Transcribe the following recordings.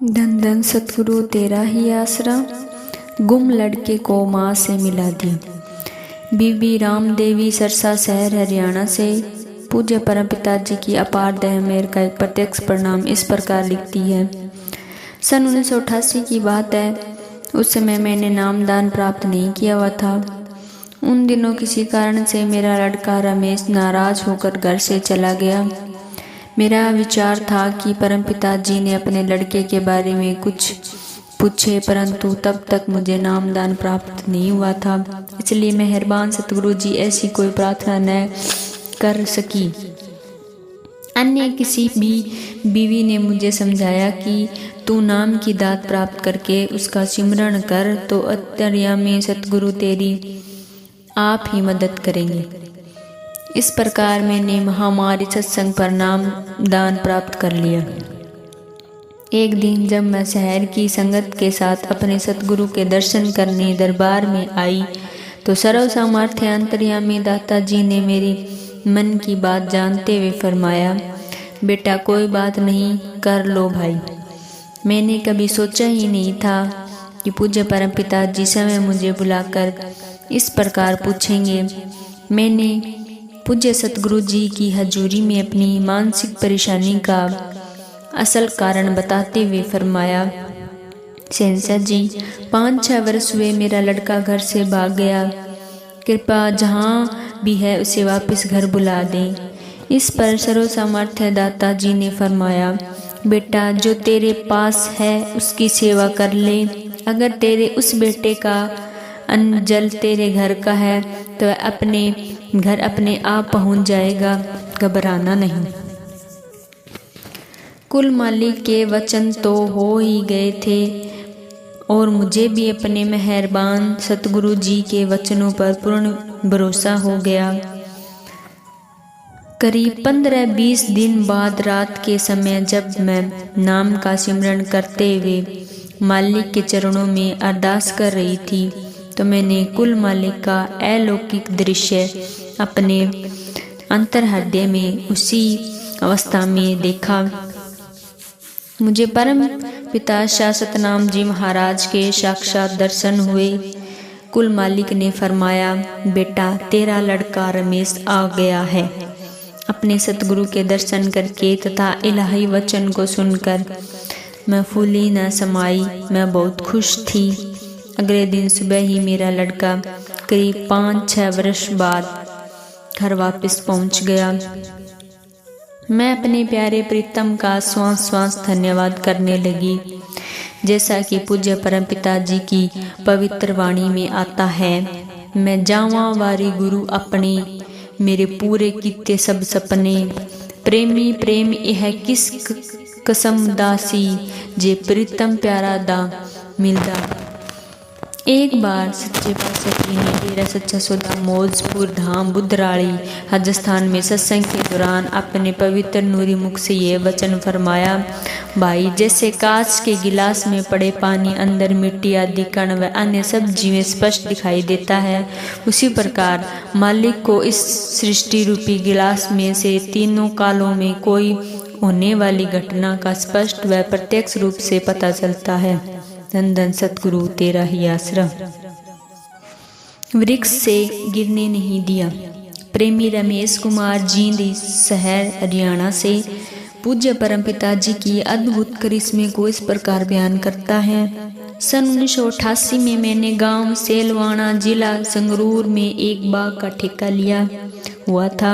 धन धन सतगुरु तेरा ही आसरा, गुम लड़के को माँ से मिला दिया। बीबी राम देवी सरसा शहर हरियाणा से पूज्य परम पिताजी की अपार दया मेहर का एक प्रत्यक्ष परिणाम इस प्रकार लिखती है। सन 1988 की बात है। उस समय मैंने नामदान प्राप्त नहीं किया हुआ था। उन दिनों किसी कारण से मेरा लड़का रमेश नाराज होकर घर से चला गया। मेरा विचार था कि परमपिता जी ने अपने लड़के के बारे में कुछ पूछे, परंतु तब तक मुझे नामदान प्राप्त नहीं हुआ था, इसलिए मेहरबान सतगुरु जी ऐसी कोई प्रार्थना न कर सकी। अन्य किसी भी बीवी ने मुझे समझाया कि तू नाम की दात प्राप्त करके उसका सिमरण कर तो अंतर्यामी सतगुरु तेरी आप ही मदद करेंगे। इस प्रकार मैंने महामारी सत्संग पर नाम दान प्राप्त कर लिया। एक दिन जब मैं शहर की संगत के साथ अपने सतगुरु के दर्शन करने दरबार में आई तो सर्व सामर्थ्य अंतर्यामी दाता जी ने मेरी मन की बात जानते हुए फरमाया, बेटा कोई बात नहीं, कर लो भाई। मैंने कभी सोचा ही नहीं था कि पूज्य परमपिता जी समय मुझे बुलाकर इस प्रकार पूछेंगे। मैंने पूज्य सतगुरु जी की हजूरी में अपनी मानसिक परेशानी का असल कारण बताते हुए फरमाया, सेंसर जी 5-6 वर्ष हुए मेरा लड़का घर से भाग गया, कृपा जहाँ भी है उसे वापस घर बुला दें। इस पर सर्व सामर्थ्य दाता जी ने फरमाया, बेटा जो तेरे पास है उसकी सेवा कर ले। अगर तेरे उस बेटे का अन्न जल तेरे घर का है तो अपने घर अपने आप पहुंच जाएगा, घबराना नहीं। कुल मालिक के वचन तो हो ही गए थे और मुझे भी अपने मेहरबान सतगुरु जी के वचनों पर पूर्ण भरोसा हो गया। करीब 15-20 दिन बाद रात के समय जब मैं नाम का सिमरन करते हुए मालिक के चरणों में अरदास कर रही थी तो मैंने कुल मालिक का अलौकिक दृश्य अपने अंतर हृदय में उसी अवस्था में देखा। मुझे परम पिता शाश्वत नाम जी महाराज के साक्षात दर्शन हुए। कुल मालिक ने फरमाया, बेटा तेरा लड़का रमेश आ गया है। अपने सतगुरु के दर्शन करके तथा इलाही वचन को सुनकर मैं फूली न समाई, मैं बहुत खुश थी। अगले दिन सुबह ही मेरा लड़का करीब 5-6 वर्ष बाद घर वापस पहुंच गया। मैं अपने प्यारे प्रीतम का श्वास श्वास धन्यवाद करने लगी। जैसा कि पूज्य परमपिता जी की पवित्र वाणी में आता है, मैं जावा वारी गुरु अपने, मेरे पूरे किते सब सपने, प्रेमी प्रेम यह किस कसम दासी, जे प्रीतम प्यारा दा मिलदा। एक बार सच्चे पातशाह जी ने डेरा सच्चा सौदा मौजपुर धाम बुधराड़ी राजस्थान में सत्संग के दौरान अपने पवित्र नूरी मुख से ये वचन फरमाया, भाई जैसे कांच के गिलास में पड़े पानी अंदर मिट्टी आदि कण व अन्य सब जीवें स्पष्ट दिखाई देता है, उसी प्रकार मालिक को इस सृष्टि रूपी गिलास में से तीनों कालों में कोई होने वाली घटना का स्पष्ट व प्रत्यक्ष रूप से पता चलता है। धन धन सतगुरु तेरा ही आसरा। वृक्ष से गिरने नहीं दिया। प्रेमी रमेश कुमार जींद शहर हरियाणा से पूज्य परमपिता जी की अद्भुत करिश्मे को इस प्रकार बयान करता है। सन 1988 में मैंने गांव सेलवाना जिला संगरूर में एक बाग का ठेका लिया हुआ था।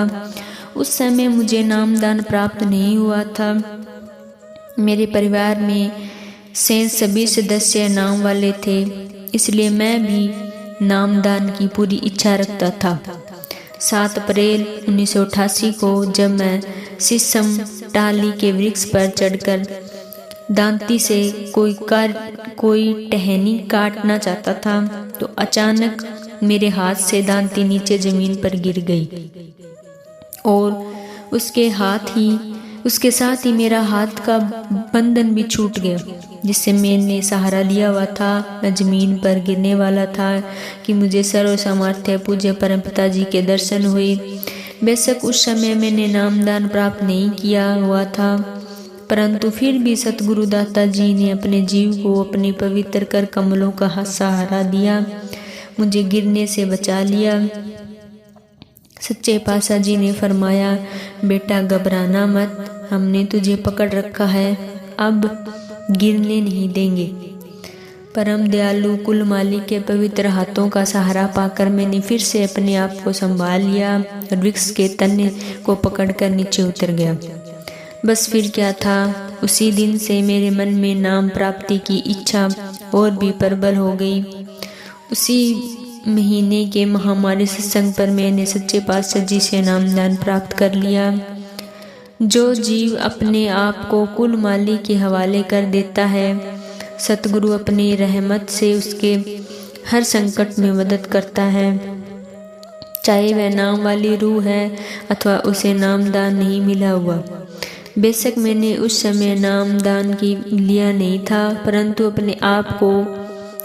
उस समय मुझे नामदान प्राप्त नहीं हुआ था। मेरे परिवार में से सभी सदस्य नाम वाले थे, इसलिए मैं भी नामदान की पूरी इच्छा रखता था। 7 अप्रैल 1988 को जब मैं शीशम टाली के वृक्ष पर चढ़कर दांती से कोई टहनी काटना चाहता था तो अचानक मेरे हाथ से दांती नीचे जमीन पर गिर गई और उसके साथ ही मेरा हाथ का बंधन भी छूट गया, जिससे मैंने सहारा लिया हुआ था। मैं जमीन पर गिरने वाला था कि मुझे सर्व सामर्थ्य पूज्य परमपिता जी के दर्शन हुए। बेशक उस समय मैंने नामदान प्राप्त नहीं किया हुआ था, परंतु फिर भी सतगुरु दाता जी ने अपने जीव को अपने पवित्र कर कमलों का सहारा दिया, मुझे गिरने से बचा लिया। सच्चे पातशाह जी ने फरमाया, बेटा घबराना मत, हमने तुझे पकड़ रखा है, अब गिरने नहीं देंगे। परम दयालु कुल मालिक के पवित्र हाथों का सहारा पाकर मैंने फिर से अपने आप को संभाल लिया और वृक्ष के तने को पकड़कर नीचे उतर गया। बस फिर क्या था, उसी दिन से मेरे मन में नाम प्राप्ति की इच्छा और भी प्रबल हो गई। उसी महीने के महामारी सत्संग पर मैंने सच्चे पातशाह जी से नामदान प्राप्त कर लिया। जो जीव अपने आप को कुल मालिक के हवाले कर देता है, सतगुरु अपनी रहमत से उसके हर संकट में मदद करता है। चाहे वह नाम वाली रूह है अथवा उसे नामदान नहीं मिला हुआ। बेशक मैंने उस समय नामदान की लिया नहीं था, परंतु अपने आप को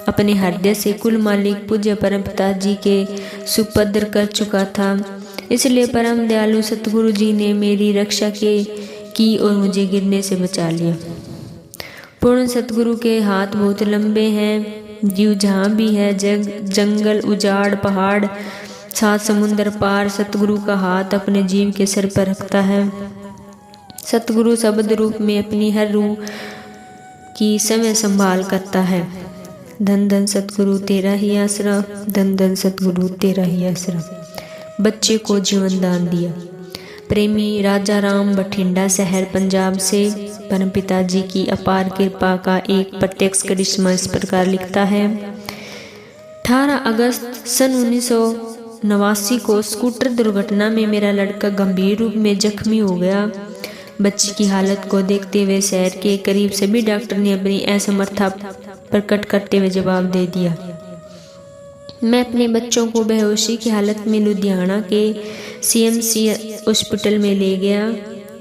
अपने हृदय से कुल मालिक पूज्य परम पिता जी के सुपुर्द कर चुका था। इसलिए परम दयालु सतगुरु जी ने मेरी रक्षा की और मुझे गिरने से बचा लिया। पूर्ण सतगुरु के हाथ बहुत लंबे हैं। जीव जहाँ भी है, जंगल उजाड़, पहाड़, 7 समुंदर पार, सतगुरु का हाथ अपने जीव के सिर पर रखता है। सतगुरु शब्द रूप में अपनी हर रूह की समय संभाल करता है। धन धन सतगुरु तेरा ही आसरा, धन धन सतगुरु तेरा ही आसरा। बच्चे को जीवन दान दिया। प्रेमी राजा राम बठिंडा शहर पंजाब से परम पिता जी की अपार कृपा का एक प्रत्यक्ष करिश्मा इस प्रकार लिखता है। 18 अगस्त सन 1989 को स्कूटर दुर्घटना में मेरा लड़का गंभीर रूप में जख्मी हो गया। बच्ची की हालत को देखते हुए शहर के करीब सभी डॉक्टर ने अपनी असमर्थता प्रकट करते हुए जवाब दे दिया। मैं अपने बच्चों को बेहोशी की हालत में लुधियाना के CMC हॉस्पिटल में ले गया।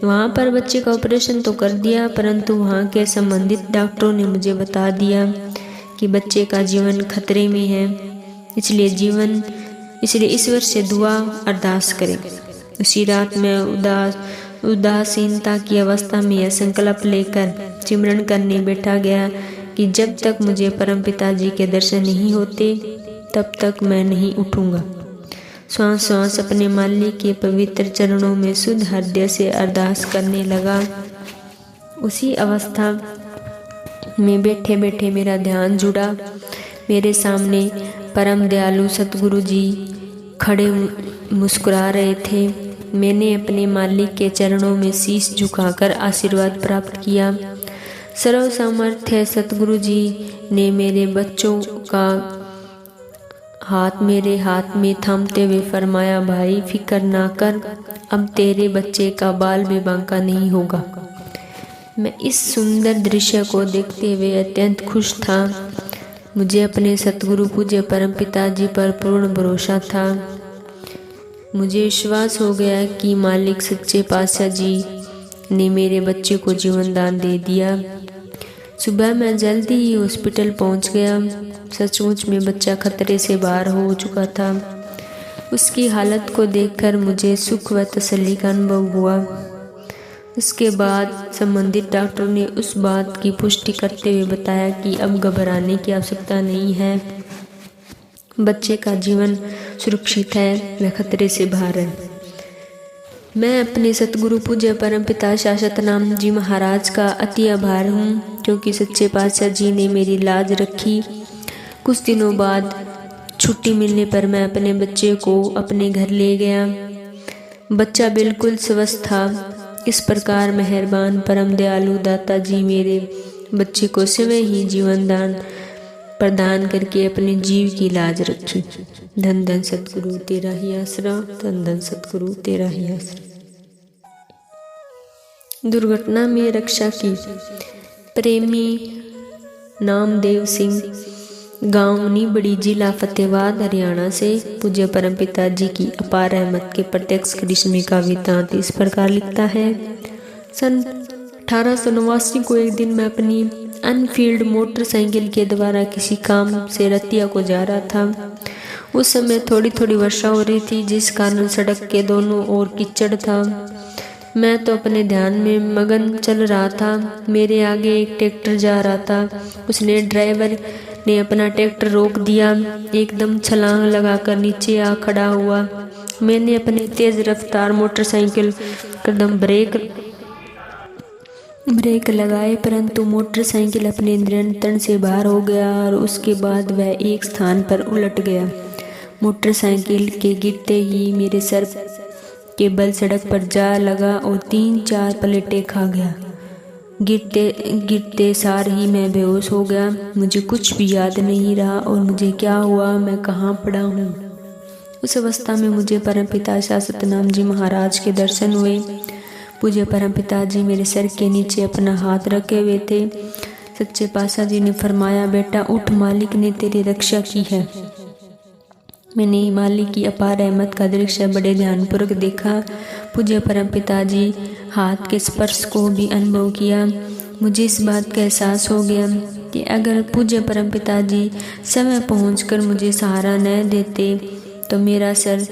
वहाँ पर बच्चे का ऑपरेशन तो कर दिया, परंतु वहाँ के संबंधित डॉक्टरों ने मुझे बता दिया कि बच्चे का जीवन खतरे में है, इसलिए ईश्वर से दुआ अरदास करें। उसी रात मैं उदासीनता की अवस्था में यह संकल्प लेकर सिमरन करने बैठा गया कि जब तक मुझे परम पिता जी के दर्शन नहीं होते तब तक मैं नहीं उठूंगा। श्वास श्वास अपने मालिक के पवित्र चरणों में शुद्ध हृदय से अरदास करने लगा। उसी अवस्था में बैठे बैठे मेरा ध्यान जुड़ा। मेरे सामने परम दयालु सतगुरु जी खड़े मुस्कुरा रहे थे। मैंने अपने मालिक के चरणों में शीश झुकाकर आशीर्वाद प्राप्त किया। सर्व सामर्थ्य सतगुरु जी ने मेरे बच्चों का हाथ मेरे हाथ में थामते हुए फरमाया, भाई फिक्र ना कर, अब तेरे बच्चे का बाल भी बांका नहीं होगा। मैं इस सुंदर दृश्य को देखते हुए अत्यंत खुश था। मुझे अपने सतगुरु पूज्य परम पिता जी पर पूर्ण भरोसा था। मुझे विश्वास हो गया कि मालिक सच्चे पातशाह जी ने मेरे बच्चे को जीवन दान दे दिया। सुबह मैं जल्दी ही हॉस्पिटल पहुंच गया। सचमुच में बच्चा खतरे से बाहर हो चुका था। उसकी हालत को देखकर मुझे सुख व तसल्ली का अनुभव हुआ। उसके बाद संबंधित डॉक्टर ने उस बात की पुष्टि करते हुए बताया कि अब घबराने की आवश्यकता नहीं है, बच्चे का जीवन सुरक्षित है, वह खतरे से बाहर है। मैं अपने सतगुरु पूज्य परम पिता शाश्वत नाम जी महाराज का अति आभार हूँ, क्योंकि सच्चे पातशाह जी ने मेरी लाज रखी। कुछ दिनों बाद छुट्टी मिलने पर मैं अपने बच्चे को अपने घर ले गया। बच्चा बिल्कुल स्वस्थ था। इस प्रकार मेहरबान परम दयालु दाता जी मेरे बच्चे को स्वयं ही जीवन दान प्रदान करके अपने जीव की लाज रखी। धन धन सतगुरु तेरा ही आसरा, धन धन सतगुरु तेरा ही आसरा। दुर्घटना में रक्षा की। प्रेमी नामदेव सिंह, गांव नीबड़ी, जिला फतेहाबाद, हरियाणा से पूज्य परम पिता जी की अपार रहमत के प्रत्यक्ष करिश्मे का वृत्तांत इस प्रकार लिखता है। सन 1889 को एक दिन मैं अपनी अनफील्ड मोटरसाइकिल के द्वारा किसी काम से रतिया को जा रहा था। उस समय थोड़ी थोड़ी वर्षा हो रही थी, जिस कारण सड़क के दोनों ओर कीचड़ था। मैं तो अपने ध्यान में मगन चल रहा था। मेरे आगे एक ट्रैक्टर जा रहा था। उसने ड्राइवर ने अपना ट्रैक्टर रोक दिया। एकदम छलांग लगाकर नीचे आ खड़ा हुआ। मैंने अपनी तेज रफ्तार मोटरसाइकिल कदम ब्रेक लगाए, परंतु मोटरसाइकिल अपने नियंत्रण से बाहर हो गया और उसके बाद वह एक स्थान पर उलट गया। मोटरसाइकिल के गिरते ही मेरे सर के बल सड़क पर जा लगा और 3-4 पलटे खा गया। गिरते सार ही मैं बेहोश हो गया। मुझे कुछ भी याद नहीं रहा और मुझे क्या हुआ, मैं कहाँ पड़ा हूँ। उस अवस्था में मुझे परमपिता शाश्वतनाम जी महाराज के दर्शन हुए। पूज्य परमपिता जी मेरे सर के नीचे अपना हाथ रखे हुए थे। सच्चे पातशाह जी ने फरमाया, बेटा उठ, मालिक ने तेरी रक्षा की है। मैंने मालिक की अपार रहमत का दृश्य बड़े ध्यानपूर्वक देखा। पूज्य परमपिता जी हाथ के स्पर्श को भी अनुभव किया। मुझे इस बात का एहसास हो गया कि अगर पूज्य परमपिता जी समय पहुंचकर मुझे सहारा न देते तो मेरा सर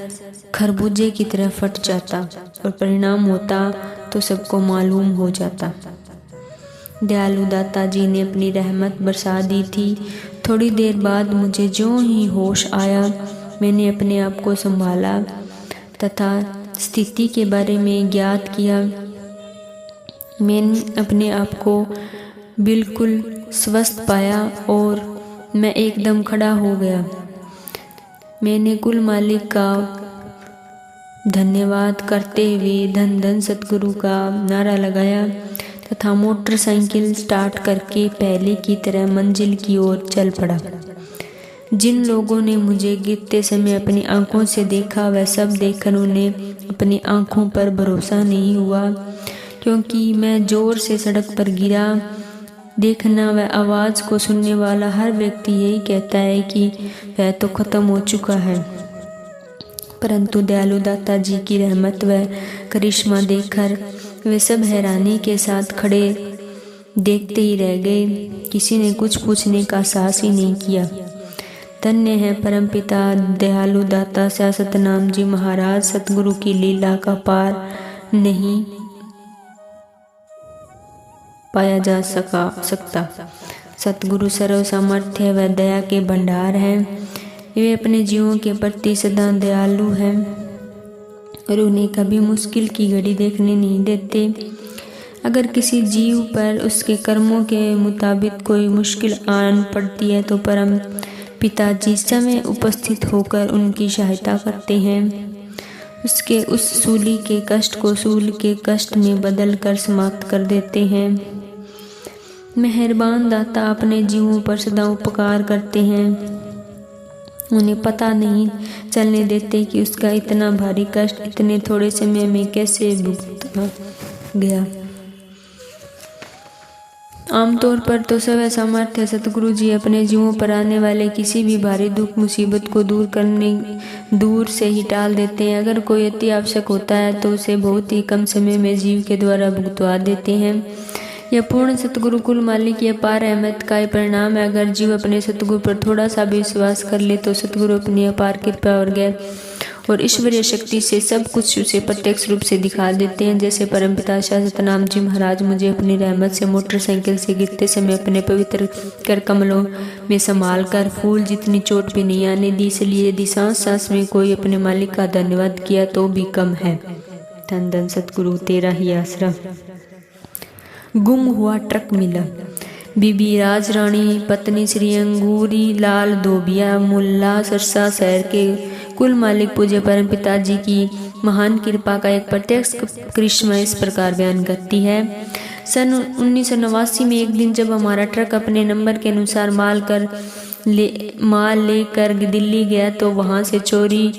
खरबूजे की तरह फट जाता और परिणाम होता तो सबको मालूम हो जाता। दयालु दाता जी ने अपनी रहमत बरसा दी थी। थोड़ी देर बाद मुझे जो ही होश आया, मैंने अपने आप को संभाला तथा स्थिति के बारे में ज्ञात किया। मैंने अपने आप को बिल्कुल स्वस्थ पाया और मैं एकदम खड़ा हो गया। मैंने कुल मालिक का धन्यवाद करते हुए धन धन सतगुरु का नारा लगाया तथा मोटरसाइकिल स्टार्ट करके पहले की तरह मंजिल की ओर चल पड़ा। जिन लोगों ने मुझे गिरते समय अपनी आंखों से देखा, वह सब देखकर उन्हें अपनी आंखों पर भरोसा नहीं हुआ, क्योंकि मैं जोर से सड़क पर गिरा। देखना व आवाज़ को सुनने वाला हर व्यक्ति यही कहता है कि वह तो खत्म हो चुका है, परंतु दयालु दाता जी की रहमत व करिश्मा देखकर वे सब हैरानी के साथ खड़े देखते ही रह गए। किसी ने कुछ पूछने का साहस ही नहीं किया। धन्य है परमपिता दयालु दाता शाश्वतनाम जी महाराज। सतगुरु की लीला का पार नहीं पाया जा सकता। सतगुरु सर्व सामर्थ्य व दया के भंडार हैं। वे अपने जीवों के प्रति सदा दयालु हैं और उन्हें कभी मुश्किल की घड़ी देखने नहीं देते। अगर किसी जीव पर उसके कर्मों के मुताबिक कोई मुश्किल आन पड़ती है तो परम पिताजी समय उपस्थित होकर उनकी सहायता करते हैं। उसके उस सूली के कष्ट को सूल के कष्ट में बदल कर समाप्त कर देते हैं। मेहरबान दाता अपने जीवों पर सदा उपकार करते हैं। उन्हें पता नहीं चलने देते कि उसका इतना भारी कष्ट इतने थोड़े समय में कैसे भुगता गया। आमतौर पर तो सर्व सामर्थ्य सतगुरु जी अपने जीवों पर आने वाले किसी भी भारी दुख मुसीबत को दूर से ही टाल देते हैं। अगर कोई अति आवश्यक होता है तो उसे बहुत ही कम समय में जीव के द्वारा भुगतवा देते हैं। यह पूर्ण सतगुरु कुल मालिक की अपार रहमत का परिणाम है। अगर जीव अपने सतगुरु पर थोड़ा सा भी विश्वास कर ले तो सतगुरु अपनी अपार कृपा और ईश्वरीय शक्ति से सब कुछ उसे प्रत्यक्ष रूप से दिखा देते हैं। जैसे परमपिता शाश्वतनाम जी महाराज मुझे अपनी रहमत से मोटरसाइकिल से गिरते समय अपने पवित्र कर कमलों में संभाल कर फूल जितनी चोट भी नहीं आने दी। इसलिए यदि सांस सांस में कोई अपने मालिक का धन्यवाद किया तो भी कम है। धन धन सतगुरु तेरा ही आसरा। गुम हुआ ट्रक मिला। बीबी राज रानी पत्नी श्री अंगूरी लाल धोबिया मुल्ला सरसा शहर के कुल मालिक पूज्य परम पिताजी की महान कृपा का एक प्रत्यक्ष करिश्मा इस प्रकार बयान करती है। सन 1989 में एक दिन जब हमारा ट्रक अपने नंबर के अनुसार माल लेकर दिल्ली गया तो वहां से चोरी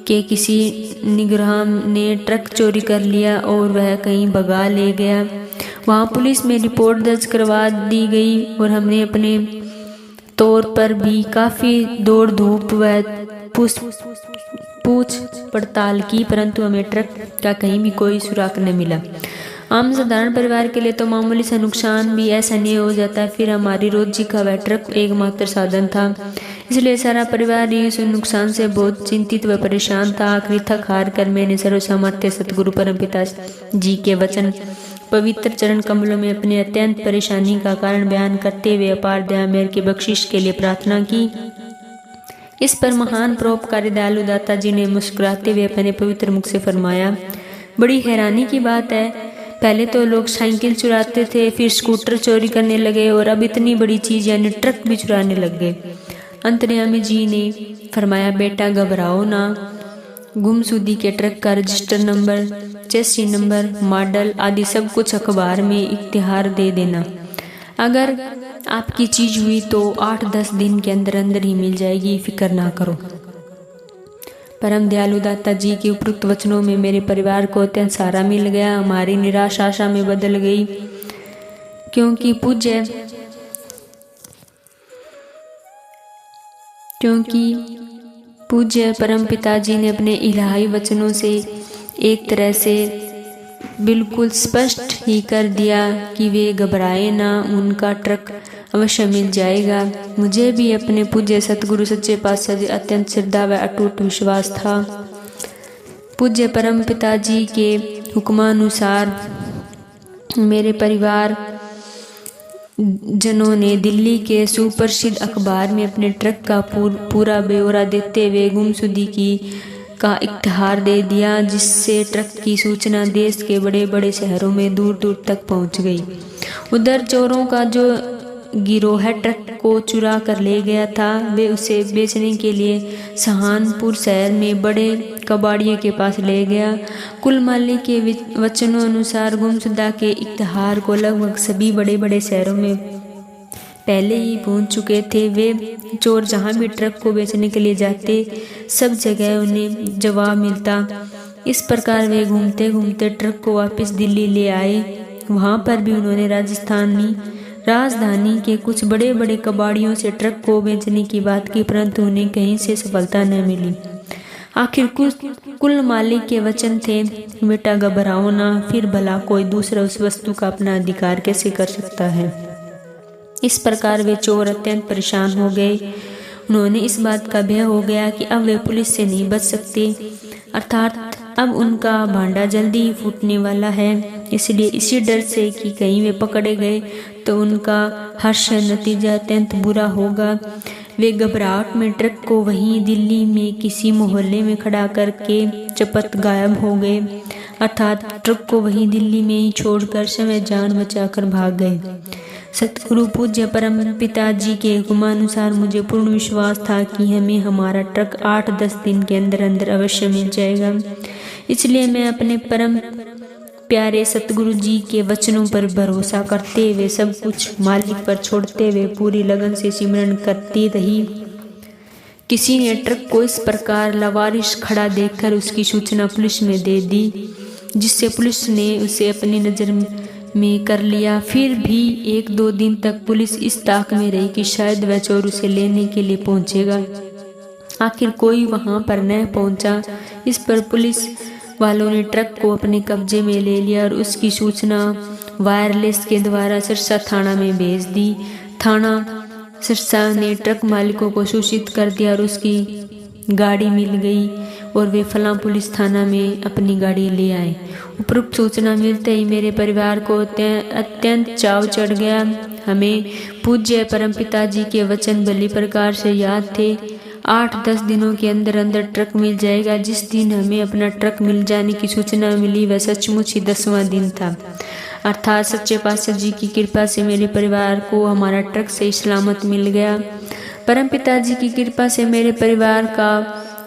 के किसी निगरान ने ट्रक चोरी कर लिया और वह कहीं भगा ले गया। वहां पुलिस में रिपोर्ट दर्ज करवा दी गई और हमने अपने तौर पर भी काफ़ी दौड़ धूप व पूछ पड़ताल की, परंतु हमें ट्रक का कहीं भी कोई सुराग न मिला। आम साधारण परिवार के लिए तो मामूली सा नुकसान भी ऐसा नहीं हो जाता। फिर हमारी रोजी का वह ट्रक एकमात्र साधन था। इसलिए सारा परिवार इस नुकसान से बहुत चिंतित व परेशान था। आखिरी थक हार कर मैंने सर्वसम्मत सतगुरु परमपिता जी के वचन पवित्र चरण कमलों में अपनी अत्यंत परेशानी का कारण बयान करते हुए अपार दया मेहर की बख्शिश के लिए प्रार्थना की। इस पर महान परोपकारी दयालु दाता जी ने मुस्कुराते हुए अपने पवित्र मुख से फरमाया, बड़ी हैरानी की बात है, पहले तो लोग साइकिल चुराते थे, फिर स्कूटर चोरी करने लगे और अब इतनी बड़ी चीज यानी ट्रक भी चुराने लग गए। अंतर्यामी जी ने फरमाया, बेटा घबराओ ना, गुमशुदगी के ट्रक का रजिस्टर नंबर, चेसी नंबर, मॉडल आदि सब कुछ अखबार में इश्तिहार दे देना। अगर आपकी चीज हुई तो 8-10 दिन के अंदर अंदर ही मिल जाएगी, फिक्र ना करो। परम दयालु दाता जी के उपयुक्त वचनों में मेरे परिवार को अत्यंत सहारा मिल गया। हमारी निराश आशा में बदल गई, क्योंकि पूज्य परम पिताजी ने अपने इलाही वचनों से एक तरह से बिल्कुल स्पष्ट ही कर दिया कि वे घबराए ना, उनका ट्रक अवश्य मिल जाएगा। मुझे भी अपने पूज्य सतगुरु सच्चे पातशाह जी अत्यंत श्रद्धा व अटूट विश्वास था। पूज्य परम पिताजी के हुक्मानुसार मेरे परिवार जनों ने दिल्ली के सुप्रसिद्ध अखबार में अपने ट्रक का पूरा ब्यौरा देते हुए गुमशुदगी का इश्तिहार दे दिया, जिससे ट्रक की सूचना देश के बड़े बड़े शहरों में दूर दूर तक पहुंच गई। उधर चोरों का जो गिरोह ट्रक को चुरा कर ले गया था, वे उसे बेचने के लिए सहारनपुर शहर में बड़े कबाड़ियों के पास ले गया। कुल मालिक के वचनों अनुसार गुमशुदा के इश्तिहार को लगभग सभी बड़े बड़े शहरों में पहले ही पहुंच चुके थे। वे चोर जहां भी ट्रक को बेचने के लिए जाते, सब जगह उन्हें जवाब मिलता। इस प्रकार वे घूमते घूमते ट्रक को वापस दिल्ली ले आए। वहां पर भी उन्होंने राजधानी के कुछ बड़े बड़े कबाड़ियों से ट्रक को बेचने की बात की, परंतु उन्हें कहीं से सफलता न मिली। आखिर कुल मालिक के वचन थे, बेटा घबराओ ना, फिर भला कोई दूसरा उस वस्तु का अपना अधिकार कैसे कर सकता है। इस प्रकार वे चोर अत्यंत परेशान हो गए। उन्होंने इस बात का भय हो गया कि अब वे पुलिस से नहीं बच सकते, अर्थात अब उनका भांडा जल्दी ही फूटने वाला है। इसलिए इसी डर से कि कहीं वे पकड़े गए तो उनका हर्ष नतीजा अत्यंत बुरा होगा, वे घबराहट में ट्रक को वहीं दिल्ली में किसी मोहल्ले में खड़ा करके चपत गायब हो गए, अर्थात ट्रक को वहीं दिल्ली में ही छोड़कर समय जान बचाकर भाग गए। सतगुरु पूज्य परम पिताजी के हुक्मानुसार मुझे पूर्ण विश्वास था कि हमें हमारा ट्रक 8-10 दिन के अंदर अंदर अवश्य मिल जाएगा। इसलिए मैं अपने परम प्यारे सतगुरु जी के वचनों पर भरोसा करते हुए सब कुछ मालिक पर छोड़ते हुए पूरी लगन से सिमरन करती रही। किसी ने ट्रक को इस प्रकार लावारिस खड़ा देखकर उसकी सूचना पुलिस में दे दी, जिससे पुलिस ने उसे अपनी नज़र में कर लिया। फिर भी 1-2 दिन तक पुलिस इस ताक में रही कि शायद वह चोर उसे लेने के लिए पहुंचेगा। आखिर कोई वहां पर न पहुंचा। इस पर पुलिस वालों ने ट्रक को अपने कब्जे में ले लिया और उसकी सूचना वायरलेस के द्वारा सिरसा थाना में भेज दी। थाना सिरसा ने ट्रक मालिकों को सूचित कर दिया और उसकी गाड़ी मिल गई और वे फलां पुलिस थाना में अपनी गाड़ी ले आए। उपरोक्त सूचना मिलते ही मेरे परिवार को अत्यंत चाव चढ़ गया। हमें पूज्य परमपिता जी के वचन भली प्रकार से याद थे। 8-10 दिनों के अंदर अंदर ट्रक मिल जाएगा। जिस दिन हमें अपना ट्रक मिल जाने की सूचना मिली वह सचमुच ही 10वां दिन था, अर्थात सच्चे पातशाह जी की कृपा से मेरे परिवार को हमारा ट्रक सही सलामत मिल गया। परम पिताजी की कृपा से मेरे परिवार का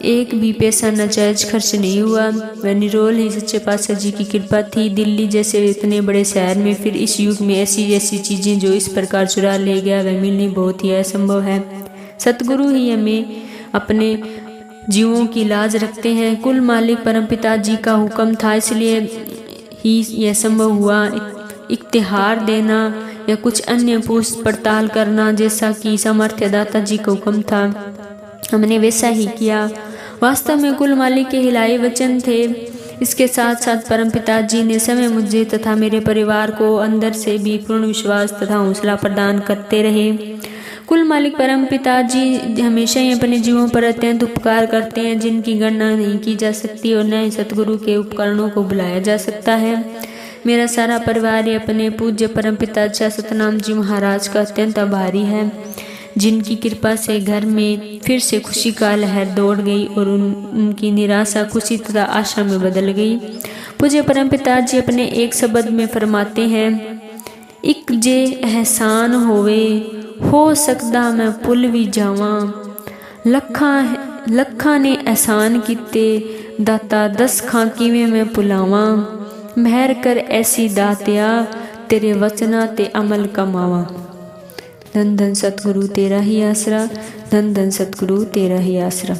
एक भी पैसा नाजायज खर्च नहीं हुआ। वह निरोल ही सच्चे पातशाह जी की कृपा थी। दिल्ली जैसे इतने बड़े शहर में फिर इस युग में ऐसी चीजें जो इस प्रकार चुरा ले गया वह मिलनी बहुत ही असंभव है। सतगुरु ही हमें अपने जीवों की लाज रखते हैं। कुल मालिक परमपिता जी का हुक्म था, इसलिए ही यह संभव हुआ। इख्तिहार देना या कुछ अन्य पूछ पड़ताल करना जैसा कि सामर्थ्य दाता जी का हुक्म था, हमने वैसा ही किया। वास्तव में कुल मालिक के हिलाए वचन थे। इसके साथ साथ परमपिता जी ने समय मुझे तथा मेरे परिवार को अंदर से भी पूर्ण विश्वास तथा हौसला प्रदान करते रहे। कुल मालिक परम पिता जी हमेशा ही अपने जीवों पर अत्यंत उपकार करते हैं, जिनकी गणना नहीं की जा सकती और न ही सतगुरु के उपकरणों को बुलाया जा सकता है। मेरा सारा परिवार ही अपने पूज्य परम पिता सतनाम जी महाराज का अत्यंत आभारी है, जिनकी कृपा से घर में फिर से खुशी का लहर दौड़ गई और उनकी निराशा खुशी तथा आशा में बदल गई। पूज्य परम पिता जी अपने एक शब्द में फरमाते हैं, इक जे एहसान होवे हो सकदा मैं पुल भी जावां, लखा ने एहसान कीते दाता 10 खां किवें मैं पुलावां, महर कर ऐसी दातिया तेरे वचना ते अमल कमावा। धन धन सतगुरु तेरा ही आसरा, धन धन सतगुरु तेरा ही आसरा।